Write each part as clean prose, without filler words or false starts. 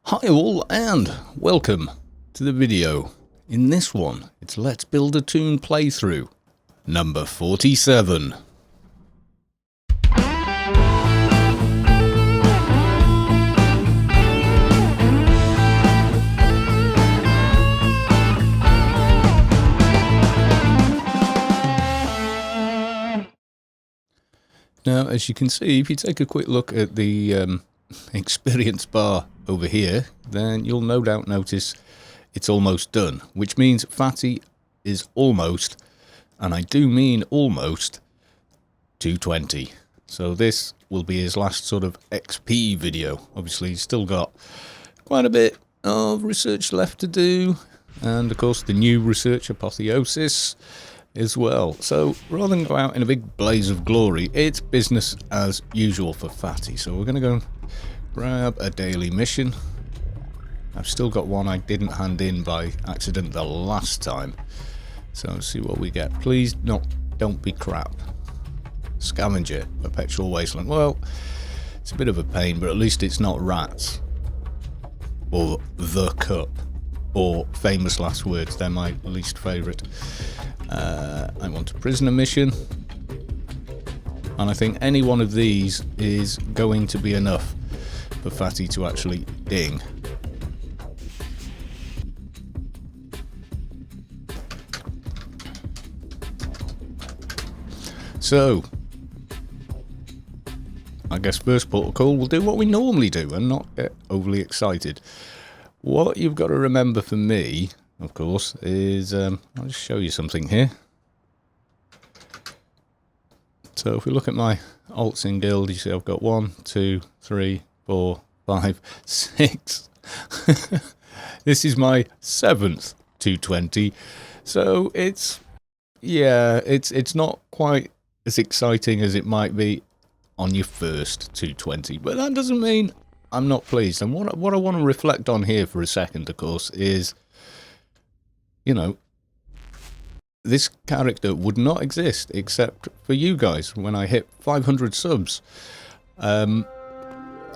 Hi all and welcome to the video. In this one, it's Let's Build a Toon playthrough, number 47. Now, as you can see, if you take a quick look at the experience bar over here, then you'll no doubt notice it's almost done, which means Fatty is almost, and I do mean almost, 220. So this will be his last sort of XP video. Obviously, he's still got quite a bit of research left to do, and of course the new research apotheosis as well. So rather than go out in a big blaze of glory, it's business as usual for Fatty. So we're going to go grab a daily mission. I've still got one I didn't hand in by accident the last time. So let's see what we get. Please don't be crap. Scavenger, Perpetual Wasteland. Well, it's a bit of a pain, but at least it's not rats. Or the cup. Or famous last words. They're my least favourite. I want a prisoner mission. And I think any one of these is going to be enough for Fatty to actually ding. So, I guess first port of call, we'll do what we normally do and not get overly excited. What you've got to remember for me, of course, is I'll just show you something here. So if we look at my alts in guild, you see I've got 1, 2, 3, 4, 5, 6. This is my 7th 220. So it's not quite as exciting as it might be on your first 220, but that doesn't mean I'm not pleased. And what I want to reflect on here for a second, of course, is, you know, this character would not exist except for you guys. When I hit 500 subs,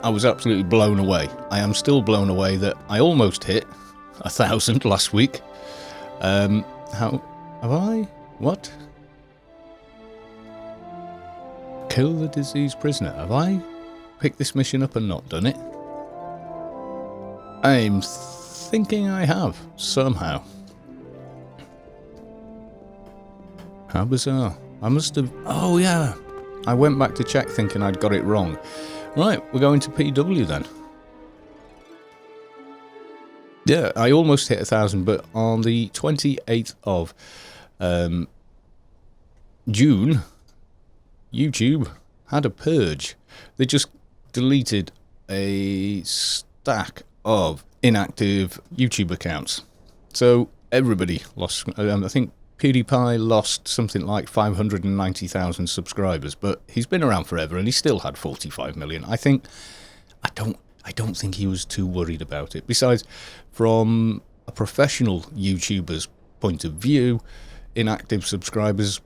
I was absolutely blown away. I am still blown away that I almost hit 1,000 last week. How have I? What? Kill the diseased prisoner. Have I picked this mission up and not done it? I'm thinking I have, somehow. How bizarre. I must have... Oh, yeah. I went back to check thinking I'd got it wrong. Right, we're going to PW then. Yeah, I almost hit 1,000, but on the 28th of June, YouTube had a purge. They just deleted a stack of inactive YouTube accounts. So everybody lost... I think PewDiePie lost something like 590,000 subscribers, but he's been around forever and he still had 45 million. I don't think he was too worried about it. Besides, from a professional YouTuber's point of view, inactive subscribers,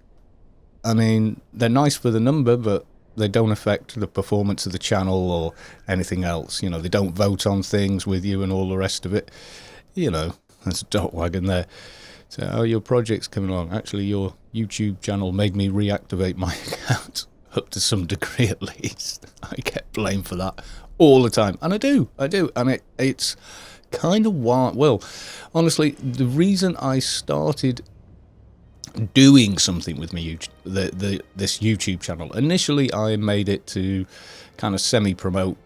I mean, they're nice for the number, but they don't affect the performance of the channel or anything else. You know, they don't vote on things with you and all the rest of it. You know, there's a dot wagon there. So, oh, your project's coming along. Actually, your YouTube channel made me reactivate my account up to some degree at least. I get blamed for that all the time. And I do. And it's kind of wild. Well, honestly, the reason I started doing something with my this YouTube channel, initially I made it to kind of semi-promote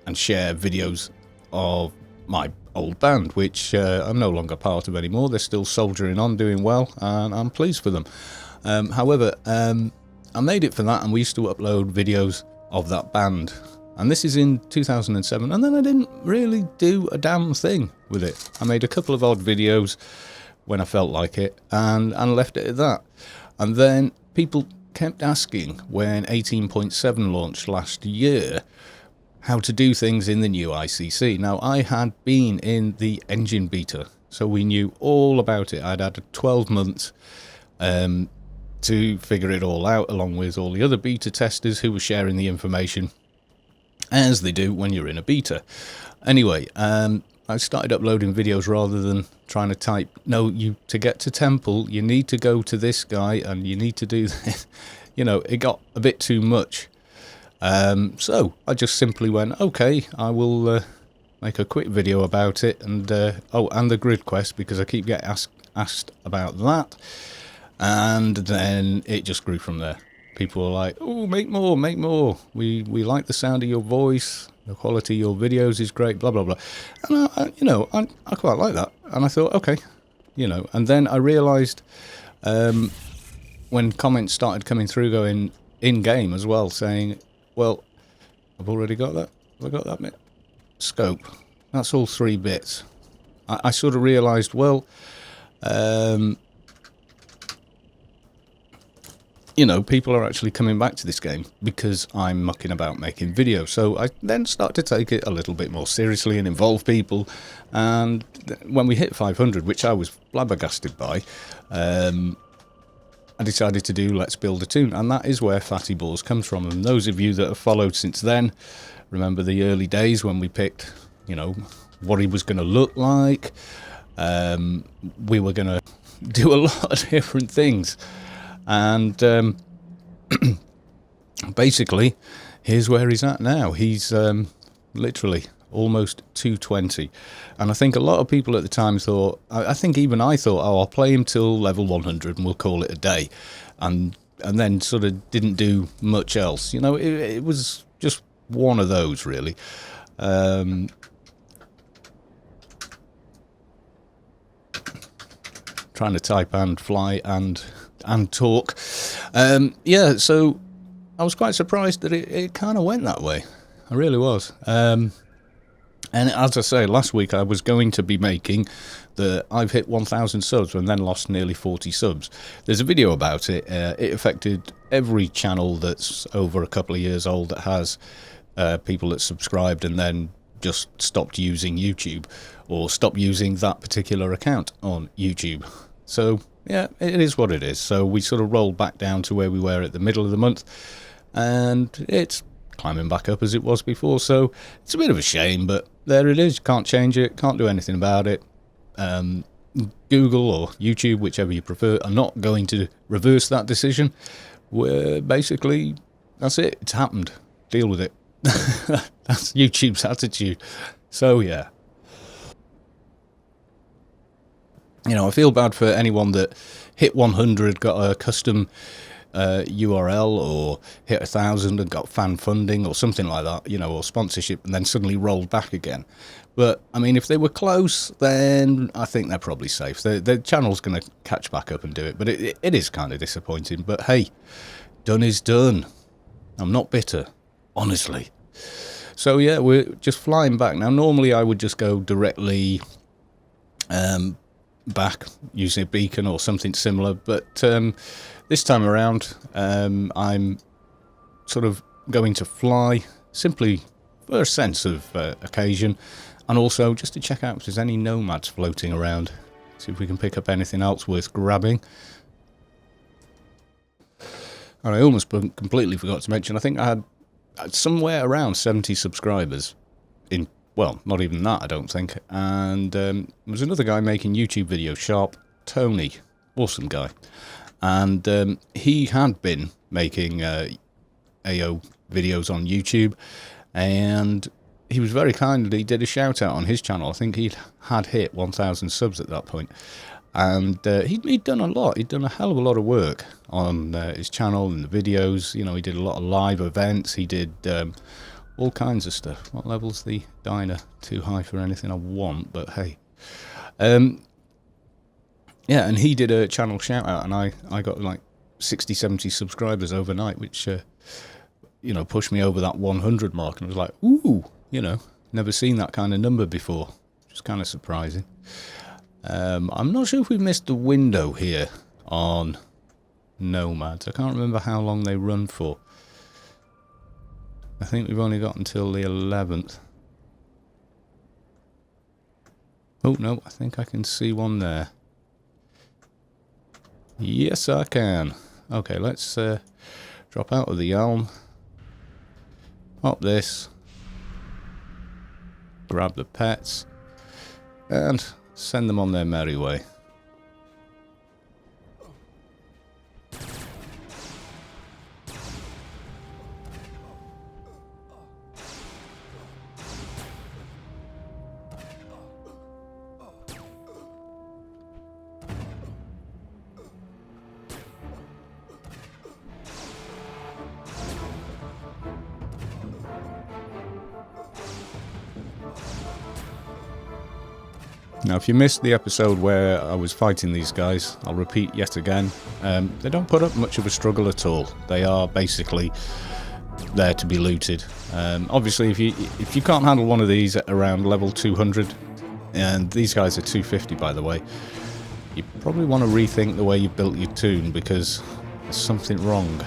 and share videos of my old band, which I'm no longer part of anymore. They're still soldiering on, doing well, and I'm pleased for them. However, I made it for that, and we used to upload videos of that band. And this is in 2007, and then I didn't really do a damn thing with it. I made a couple of odd videos when I felt like it, and left it at that. And then people kept asking when 18.7 launched last year how to do things in the new ICC. Now, I had been in the engine beta, so we knew all about it. I'd had 12 months to figure it all out, along with all the other beta testers who were sharing the information. as they do when you're in a beta. Anyway, I started uploading videos rather than trying to type, no, to get to temple, you need to go to this guy and you need to do this. You know, it got a bit too much. So I just simply went, okay, I will make a quick video about it. And and the grid quest, because I keep getting asked about that. And then it just grew from there. People were like, oh, make more, make more. We like the sound of your voice. The quality of your videos is great, blah, blah, blah. And, I quite like that. And I thought, okay, And then I realised when comments started coming through going in-game as well, saying, well, I've already got that. Have I got that bit? Scope. That's all 3 bits. I sort of realised, well, people are actually coming back to this game because I'm mucking about making videos. So I then start to take it a little bit more seriously and involve people. And when we hit 500, which I was flabbergasted by, I decided to do Let's Build a Toon. And that is where Fatty Balls comes from. And those of you that have followed since then, remember the early days when we picked, what he was going to look like. We were going to do a lot of different things. And basically, here's where he's at now. He's literally almost 220. And I think a lot of people at the time thought, I think even I thought, oh, I'll play him till level 100 and we'll call it a day. And then sort of didn't do much else. It was just one of those, really. Trying to type and fly and talk. So I was quite surprised that it kind of went that way. I really was. And as I say, last week I was going to be making I've hit 1,000 subs and then lost nearly 40 subs. There's a video about it. It affected every channel that's over a couple of years old that has people that subscribed and then just stopped using YouTube or stopped using that particular account on YouTube. So yeah, it is what it is. So we sort of rolled back down to where we were at the middle of the month, and it's climbing back up as it was before. So it's a bit of a shame, but there it is. Can't change it, can't do anything about it. Google or YouTube, whichever you prefer, are not going to reverse that decision. Where basically, that's it. It's happened. Deal with it. That's YouTube's attitude. So yeah. I feel bad for anyone that hit 100, got a custom URL, or hit 1,000 and got fan funding or something like that, or sponsorship, and then suddenly rolled back again. But, I mean, if they were close, then I think they're probably safe. The channel's going to catch back up and do it, but it is kind of disappointing. But hey, done is done. I'm not bitter, honestly. So yeah, we're just flying back. Now, normally I would just go directly back using a beacon or something similar, but this time around I'm sort of going to fly simply for a sense of occasion, and also just to check out if there's any nomads floating around, see if we can pick up anything else worth grabbing. And I almost completely forgot to mention, I think I had somewhere around 70 subscribers in, well, not even that, I don't think. And there was another guy making YouTube videos, Sharp Tony, awesome guy. And he had been making AO videos on YouTube, and he was very kind. He did a shout out on his channel. I think he had hit 1,000 subs at that point. And he'd done a lot. He'd done a hell of a lot of work on his channel and the videos. He did a lot of live events. He did all kinds of stuff. What level's the diner? Too high for anything I want, but hey. Yeah, and he did a channel shout out, and I got like 60, 70 subscribers overnight, which, pushed me over that 100 mark. And I was like, ooh, never seen that kind of number before. Which is kind of surprising. I'm not sure if we've missed the window here on Nomads. I can't remember how long they run for. I think we've only got until the 11th. Oh, no, I think I can see one there. Yes, I can. Okay, let's drop out of the elm. Up this. grab the pets, and send them on their merry way. Now, if you missed the episode where I was fighting these guys, I'll repeat yet again. They don't put up much of a struggle at all. They are basically there to be looted. Obviously, if you can't handle one of these at around level 200, and these guys are 250 by the way, you probably want to rethink the way you built your toon, because there's something wrong.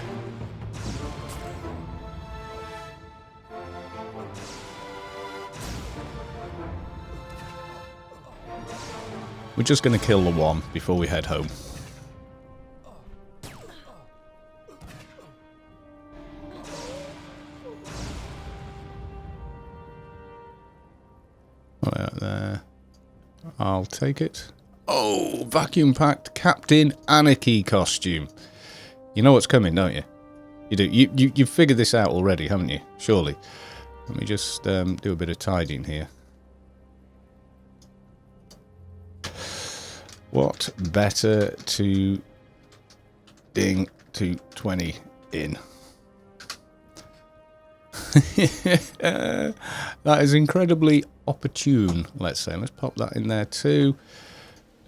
We're just going to kill the one before we head home. There. I'll take it. Oh, vacuum-packed Captain Anarchy costume. You know what's coming, don't you? You do. You've figured this out already, haven't you? Surely. Let me just do a bit of tidying here. What better to ding 220 in? That is incredibly opportune, let's say. Let's pop that in there too.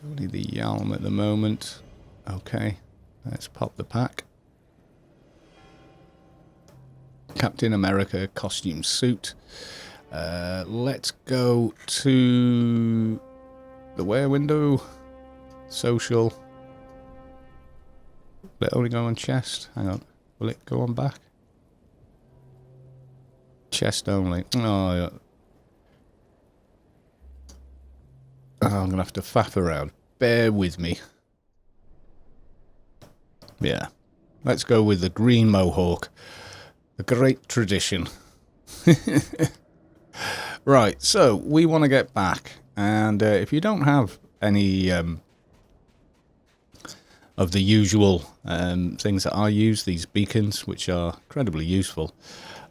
Don't need the Yalm at the moment. Okay, let's pop the pack. Captain America costume suit. Let's go to the wear window. Social. Will it only go on chest? Hang on. Will it go on back? Chest only. Oh, yeah. Oh, I'm going to have to faff around. Bear with me. Yeah. Let's go with the green mohawk. The great tradition. Right, so we want to get back. And if you don't have any of the usual things that I use, these beacons, which are incredibly useful,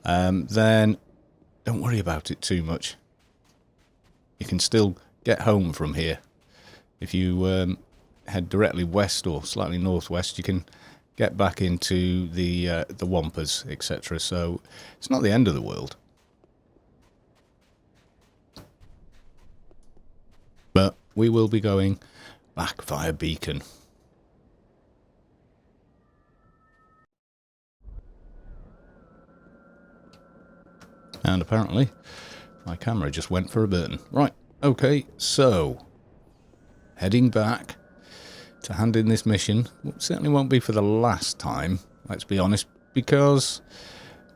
then don't worry about it too much. You can still get home from here. If you head directly west or slightly northwest, you can get back into the Wampas, etc. So it's not the end of the world. But we will be going back via beacon. And apparently, my camera just went for a burn. Right, okay, so, heading back to hand in this mission. It certainly won't be for the last time, let's be honest, because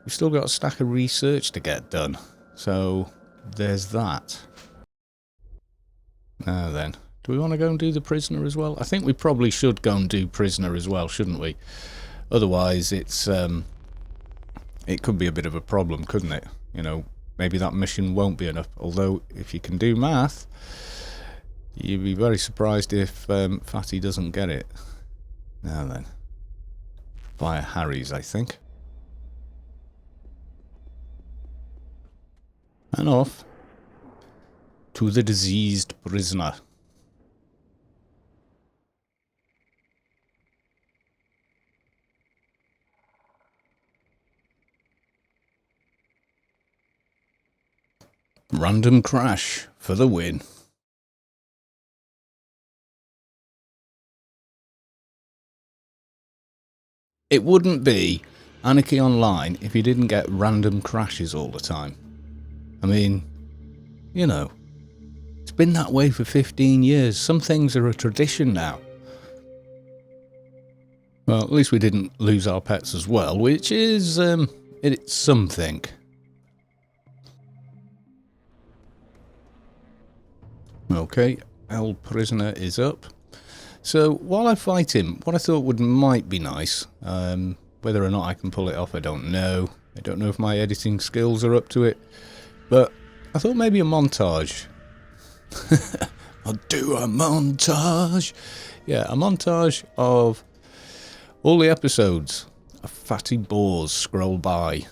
we've still got a stack of research to get done. So, there's that. Now then, do we want to go and do the prisoner as well? I think we probably should go and do prisoner as well, shouldn't we? Otherwise, it's it could be a bit of a problem, couldn't it? You know, maybe that mission won't be enough. Although, if you can do math, you'd be very surprised if Fatty doesn't get it. Now then, via Harry's, I think. And off to the diseased prisoner. Random crash for the win. It wouldn't be Anarchy Online if you didn't get random crashes all the time. I mean, you know, it's been that way for 15 years. Some things are a tradition now. Well, at least we didn't lose our pets as well, which is, it's something. Okay, El Prisoner is up. So, while I fight him, what I thought might be nice, whether or not I can pull it off, I don't know. I don't know if my editing skills are up to it. But I thought maybe a montage. I'll do a montage. Yeah, a montage of all the episodes of Fatty Bores scroll by.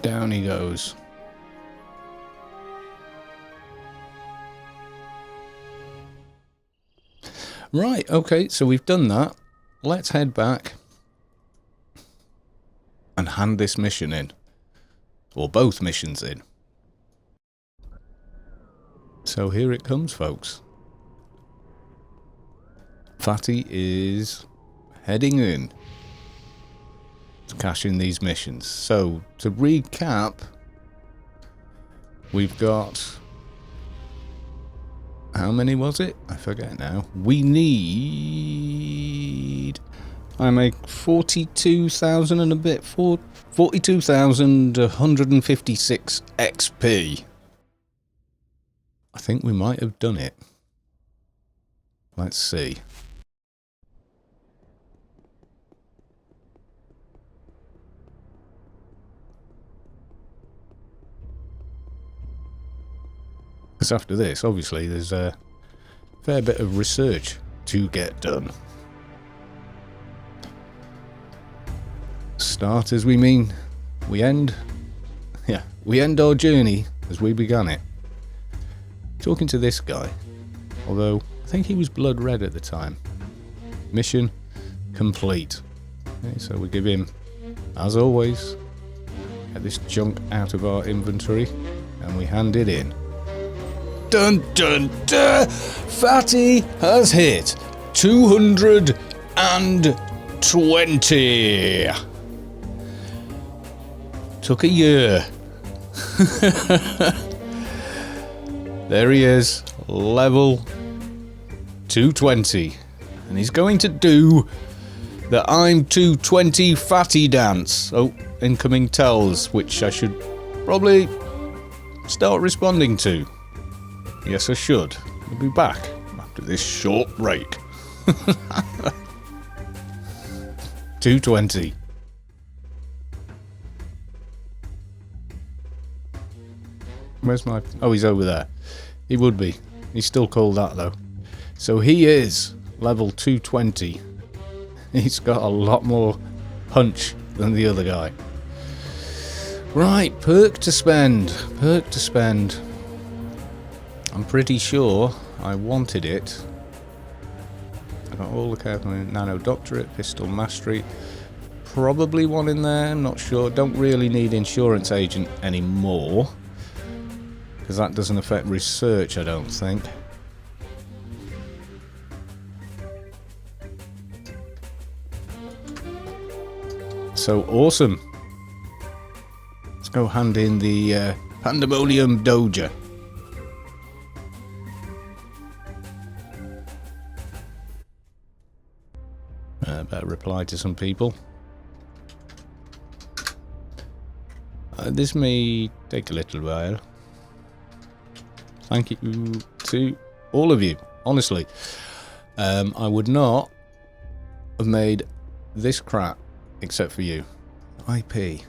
Down he goes. Right, okay, so we've done that. Let's head back and hand this mission in. Or both missions in. So here it comes, folks. Fatty is heading in to cash in these missions. So, to recap, we've got... How many was it? I forget now. We need... I make 42,000 and a bit. 42,156 XP. I think we might have done it. Let's see. Because after this, obviously, there's a fair bit of research to get done. Start as we mean, we end. Yeah, we end our journey as we began it. Talking to this guy, although I think he was blood red at the time. Mission complete. Okay, so we give him, as always, get this junk out of our inventory and we hand it in. Dun dun dun! Fatty has hit 220. Took a year. There he is, level 220. And he's going to do the I'm 220 Fatty dance. Oh, incoming tells, which I should probably start responding to. Yes, I should. We'll be back after this short break. 220. Where's my... Oh, he's over there. He would be. He's still called that, though. So he is level 220. He's got a lot more punch than the other guy. Right, perk to spend. Perk to spend. I'm pretty sure I wanted it. I got all the careful nano doctorate, pistol mastery. Probably one in there, I'm not sure. Don't really need insurance agent anymore, because that doesn't affect research, I don't think. So awesome. Let's go hand in the Pandemonium Doja. Better reply to some people. This may take a little while. Thank you to all of you, honestly. I would not have made this crap except for you. IP.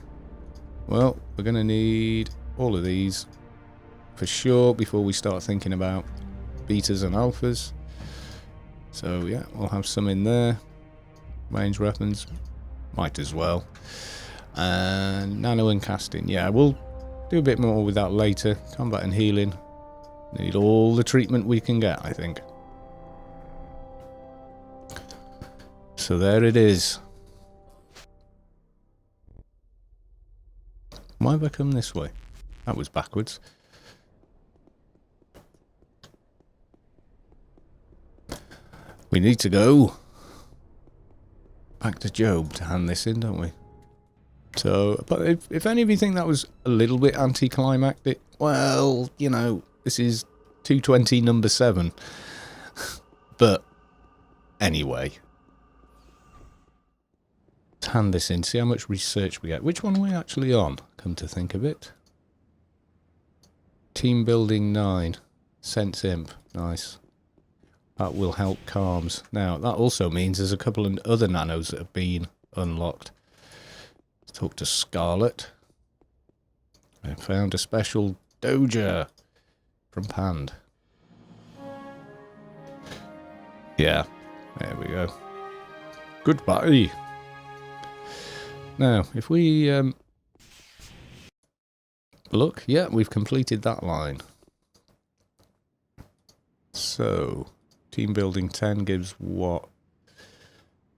Well, we're going to need all of these for sure before we start thinking about betas and alphas. So yeah, we'll have some in there. Range weapons, might as well. And nano and casting, yeah, we'll do a bit more with that later. Combat and healing. Need all the treatment we can get, I think. So there it is. Why have I come this way? That was backwards. We need to go back to Job to hand this in, don't we? So, but if any of you think that was a little bit anticlimactic, well, you know, this is 220 number 7. But anyway, let's hand this in, see how much research we get. Which one are we actually on, come to think of it? Team building 9. Sense imp. Nice. That will help calms. Now, that also means there's a couple of other nanos that have been unlocked. Let's talk to Scarlet. I found a special Doja from Pand. Yeah, there we go. Goodbye. Now, if we look, yeah, we've completed that line. So, team building 10 gives what?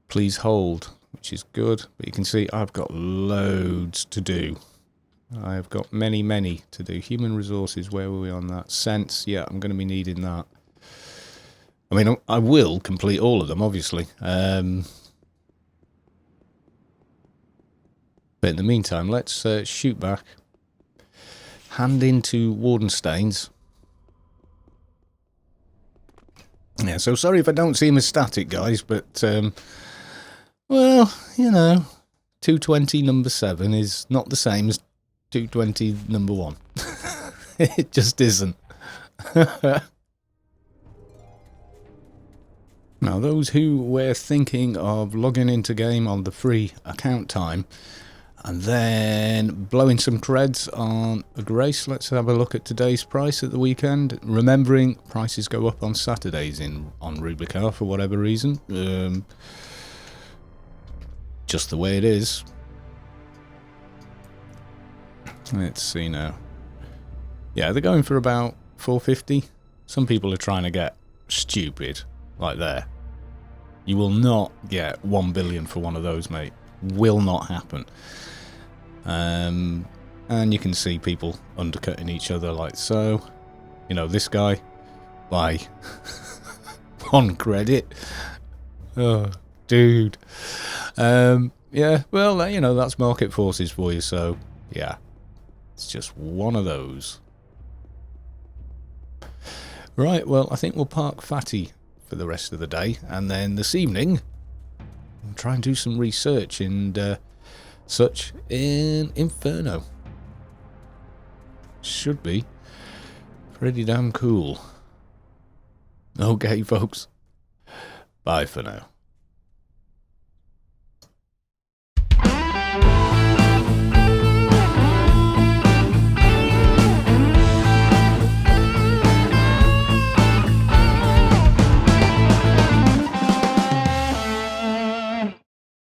Please hold, which is good. But you can see I've got loads to do. I've got many to do. Human resources, where were we on that? Sense, yeah, I'm going to be needing that. I mean, I will complete all of them, obviously. But in the meantime, let's shoot back. Hand into Wardenstains. Yeah, so sorry if I don't seem as static, guys, but, well, you know, 220 number 7 is not the same as 220 number 1. It just isn't. Now, those who were thinking of logging into game on the free account time and then blowing some creds on a Grace, let's have a look at today's price at the weekend. Remembering prices go up on Saturdays on Rublicar for whatever reason. Just the way it is. Let's see now. Yeah, they're going for about 450. Some people are trying to get stupid, like there. You will not get 1 billion for one of those, mate. Will not happen. And you can see people undercutting each other like so. You know, this guy, by 1 credit. Oh, dude. Yeah, well, you know, that's market forces for you, so yeah. It's just one of those. Right, well, I think we'll park Fatty for the rest of the day, and then this evening we'll try and do some research and such in Inferno. should be pretty damn cool. Okay, folks. Bye for now.